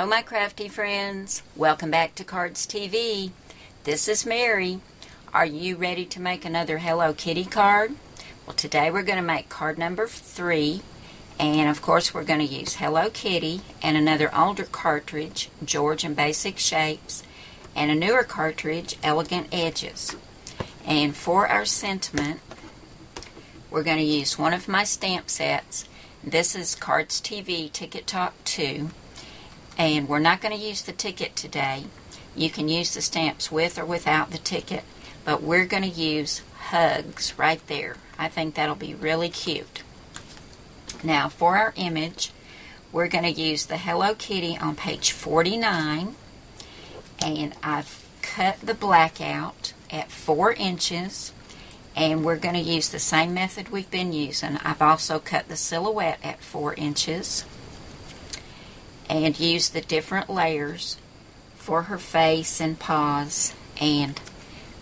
Hello my crafty friends, welcome back to Cardz TV. This is Mary. Are you ready to make another Hello Kitty card? Well, today we're going to make card number 3, and of course we're going to use Hello Kitty and another older cartridge, George and Basic Shapes, and a newer cartridge, Elegant Edges. And for our sentiment, we're going to use one of my stamp sets. This is Cardz TV Ticket Talk 2. And we're not going to use the ticket today. You can use the stamps with or without the ticket, but we're going to use hugs right there. I think that'll be really cute. Now for our image, we're going to use the Hello Kitty on page 49, and I've cut the black out at 4 inches, and we're going to use the same method we've been using. I've also cut the silhouette at 4 inches. And use the different layers for her face and paws, and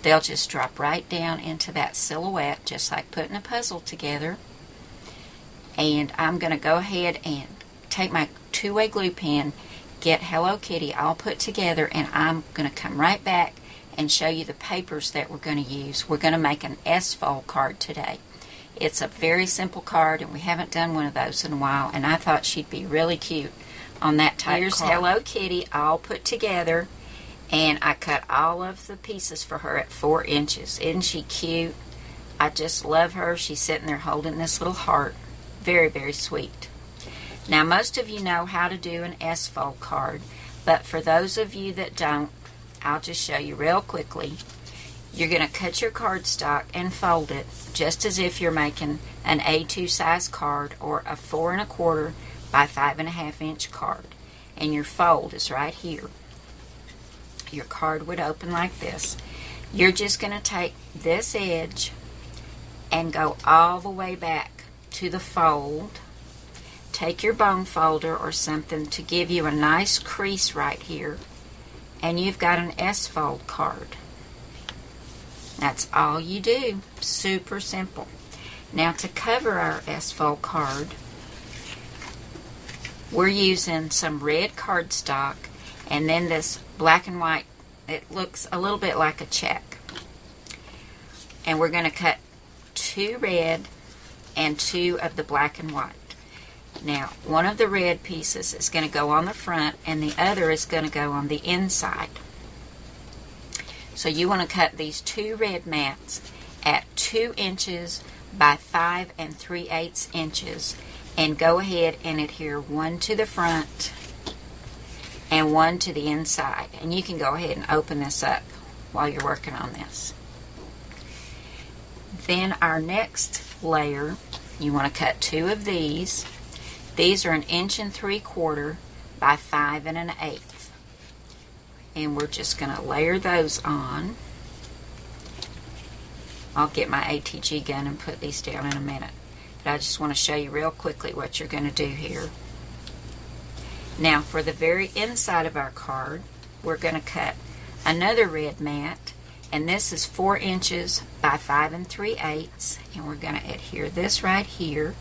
they'll just drop right down into that silhouette, just like putting a puzzle together. And I'm going to go ahead and take my two-way glue pen, get Hello Kitty all put together, and I'm going to come right back and show you the papers that we're going to use. We're going to make an S-fold card today. It's a very simple card, and we haven't done one of those in a while, and I thought she'd be really cute on that type Here's card. Hello Kitty all put together, and I cut all of the pieces for her at 4 inches. Isn't she cute? I just love her. She's sitting there holding this little heart. Very, very sweet. Now most of you know how to do an S-fold card, but for those of you that don't, I'll just show you real quickly. You're going to cut your cardstock and fold it just as if you're making an A2 size card or a 4 1/4 by 5 1/2 inch card, and your fold is right here. Your card would open like this. You're just going to take this edge and go all the way back to the fold. Take your bone folder or something to give you a nice crease right here, and you've got an S-fold card. That's all you do. Super simple. Now to cover our S-fold card, we're using some red cardstock, and then this black and white. It looks a little bit like a check. And we're going to cut 2 red and 2 of the black and white. Now, one of the red pieces is going to go on the front, and the other is going to go on the inside. So you want to cut these 2 red mats at 2 inches by 5 3/8 inches. And go ahead and adhere one to the front and one to the inside. And you can go ahead and open this up while you're working on this. Then our next layer, you want to cut 2 of these. These are 1 3/4 by 5 1/8. And we're just going to layer those on. I'll get my ATG gun and put these down in a minute. But I just want to show you real quickly what you're going to do here. Now for the very inside of our card, we're going to cut another red mat, and this is 4 inches by 5 3/8, and we're going to adhere this right here.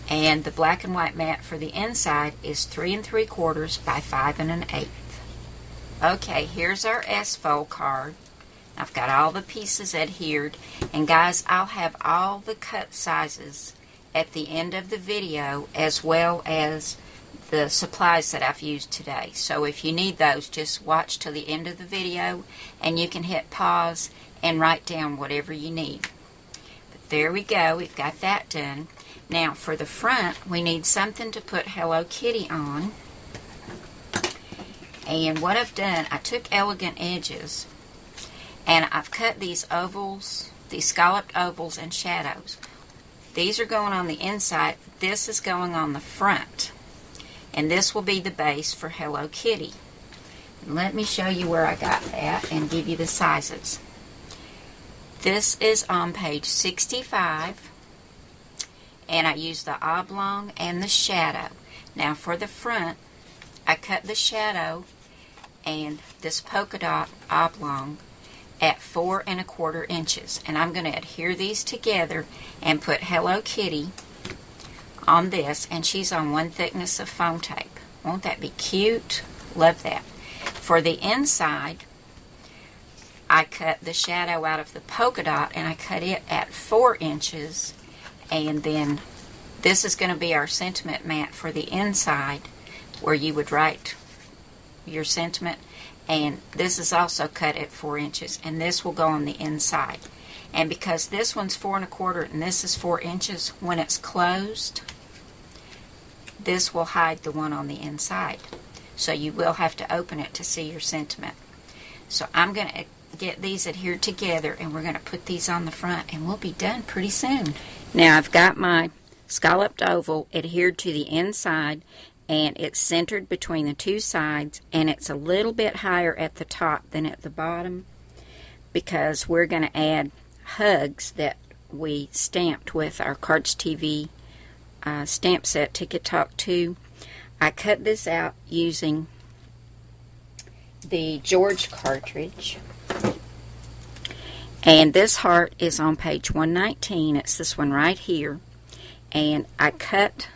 And the black and white mat for the inside is 3 3/4 by 5 1/8. Okay, here's our S-fold card. I've got all the pieces adhered, and guys, I'll have all the cut sizes at the end of the video, as well as the supplies that I've used today. So if you need those, just watch till the end of the video, and you can hit pause and write down whatever you need. But there we go, we've got that done. Now for the front, we need something to put Hello Kitty on. And what I've done, I took Elegant Edges, and I've cut these ovals, these scalloped ovals and shadows. These are going on the inside. This is going on the front. And this will be the base for Hello Kitty. Let me show you where I got that and give you the sizes. This is on page 65. And I used the oblong and the shadow. Now for the front, I cut the shadow and this polka dot oblong at 4 1/4 inches, and I'm going to adhere these together and put Hello Kitty on this, and she's on 1 thickness of foam tape. Won't that be cute? Love that. For the inside, I cut the shadow out of the polka dot, and I cut it at 4 inches. And then this is going to be our sentiment mat for the inside, where you would write your sentiment. And this is also cut at 4 inches, and this will go on the inside. And because this one's 4 1/4 and this is 4 inches, when it's closed, this will hide the one on the inside. So you will have to open it to see your sentiment. So I'm going to get these adhered together, and we're going to put these on the front, and we'll be done pretty soon. Now I've got my scalloped oval adhered to the inside, and it's centered between the two sides, and it's a little bit higher at the top than at the bottom because we're going to add hugs that we stamped with our Cardz TV stamp set Ticket Talk 2. I cut this out using the George cartridge, and this heart is on page 119. It's this one right here, and I cut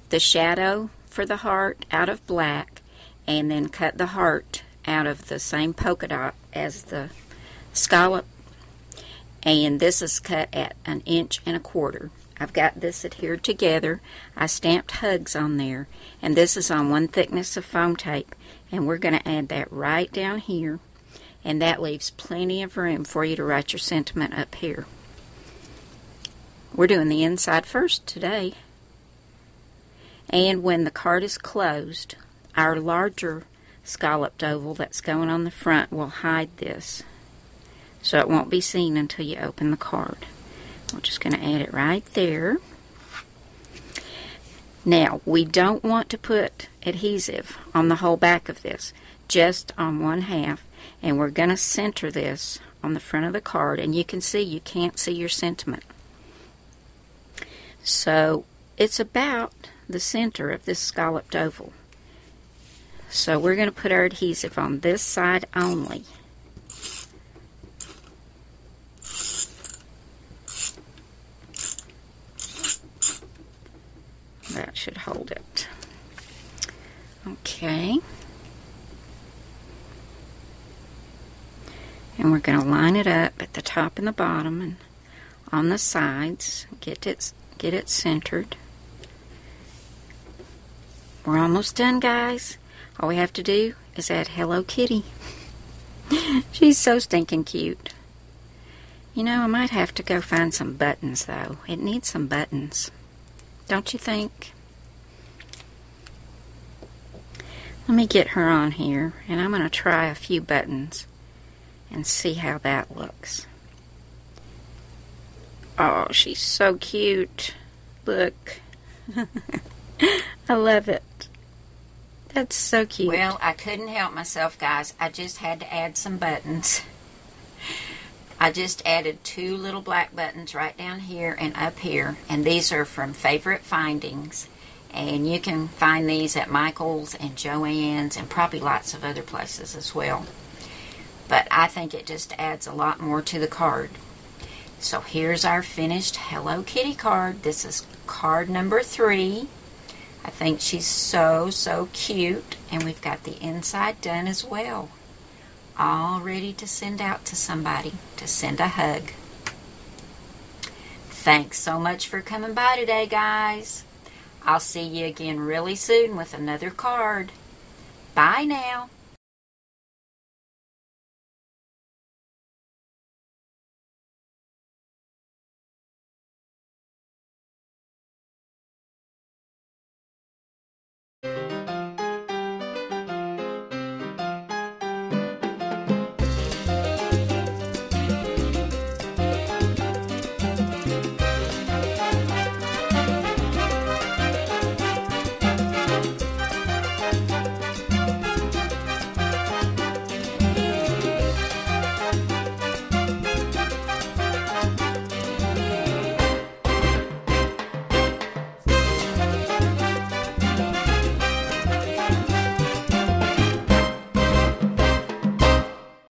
the shadow for the heart out of black, and then cut the heart out of the same polka dot as the scallop, and this is cut at 1 1/4 inches. I've got this adhered together. I stamped hugs on there, and this is on 1 thickness of foam tape, and we're going to add that right down here, and that leaves plenty of room for you to write your sentiment up here. We're doing the inside first today. And when the card is closed, our larger scalloped oval that's going on the front will hide this, so it won't be seen until you open the card. We're just going to add it right there. Now, we don't want to put adhesive on the whole back of this, just on 1/2, and we're going to center this on the front of the card, and you can see you can't see your sentiment. So it's about the center of this scalloped oval. So we're going to put our adhesive on this side only. That should hold it. Okay. And we're going to line it up at the top and the bottom and on the sides. Get it centered. We're almost done, guys. All we have to do is add Hello Kitty. She's so stinking cute. You know, I might have to go find some buttons, though. It needs some buttons. Don't you think? Let me get her on here, and I'm going to try a few buttons and see how that looks. Oh, she's so cute. Look. I love it. That's so cute. Well, I couldn't help myself, guys. I just had to add some buttons. I just added 2 little black buttons right down here and up here, and these are from Favorite Findings, and you can find these at Michael's and Joann's and probably lots of other places as well. But I think it just adds a lot more to the card. So here's our finished Hello Kitty card. This is card number 3. I think she's so cute, and we've got the inside done as well. All ready to send out to somebody, to send a hug. Thanks so much for coming by today, guys. I'll see you again really soon with another card. Bye now.